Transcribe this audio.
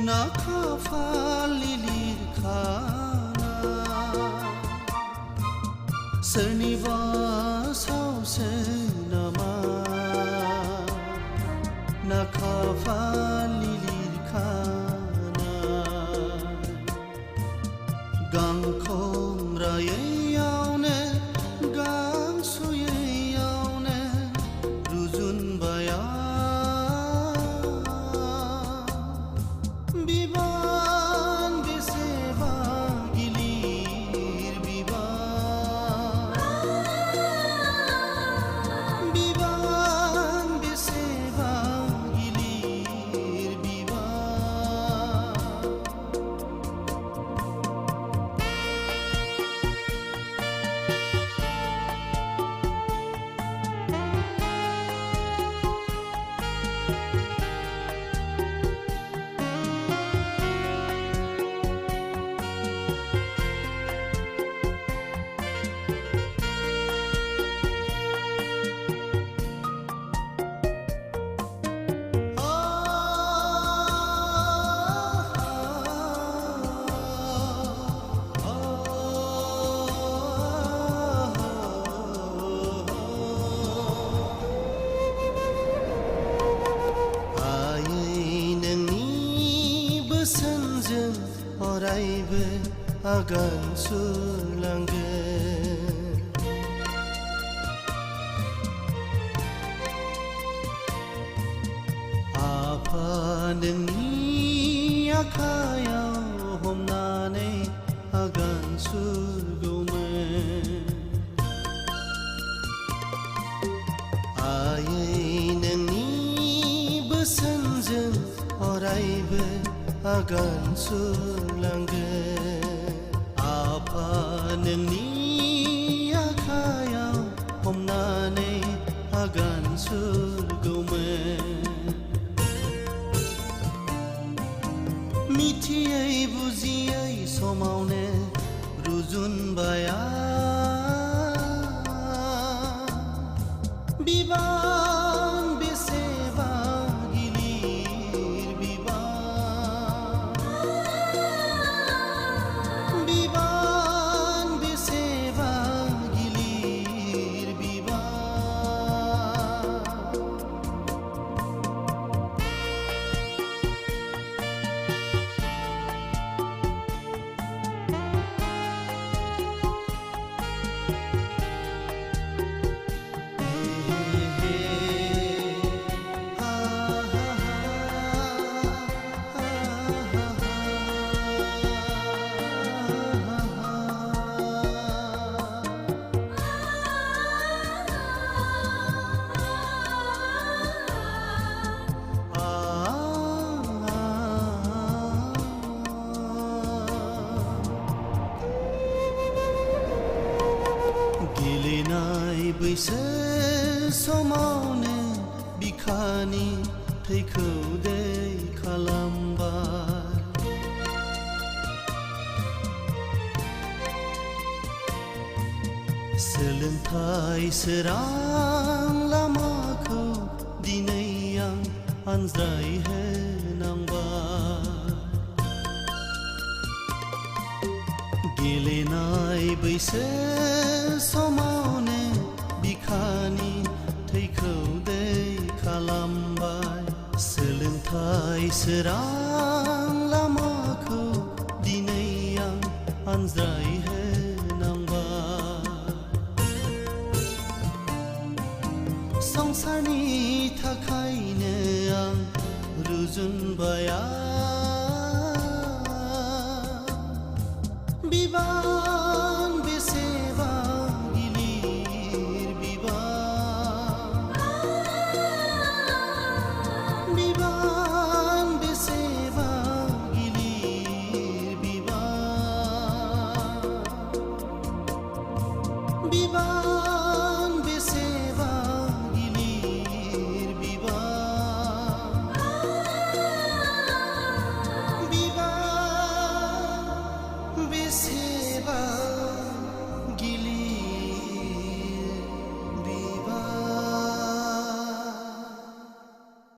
ना खाफाल लिरखाना सोरनिबा सावसो नामा ना खाफाल लिरखाना गांखंरायैयावनो गांसुयैयावनो रुजुनबाया बिबान बेसेबा गिलिर बिबान बेसेबा गिलिर बिबान बोसोनजों अरायबो आगान सुरलांगोन आफा नोंनि आखायाव हमनानै आगान सुरगौमोन आयै नोंनि बोसोनजों अरायबो आगान सुरलांगोन आफा नोंनि आखायाव हमनानै आगान सुरगौमोन मिथियै बुजियै समावनो रुजुनबाया बिबान बेसेबा गेलेनाय बैसो समावनो बिखानि थैखौ दै खालामबाय सोलोंथाइ सोरां लामाखौ दिनै आं आनज्रायहोनांबाय गेलेनाय बैसो समावनो बिखानि थैखौ दै खालामबाय सोलोंथाइ सोरां लामाखौ दिनै आं आनज्रायहोनांबाय संसारनि थाखायनो आं रुजुनबाया बिबान बेसेबा गिलिर बिबान बेसेबा गिलिर बिबान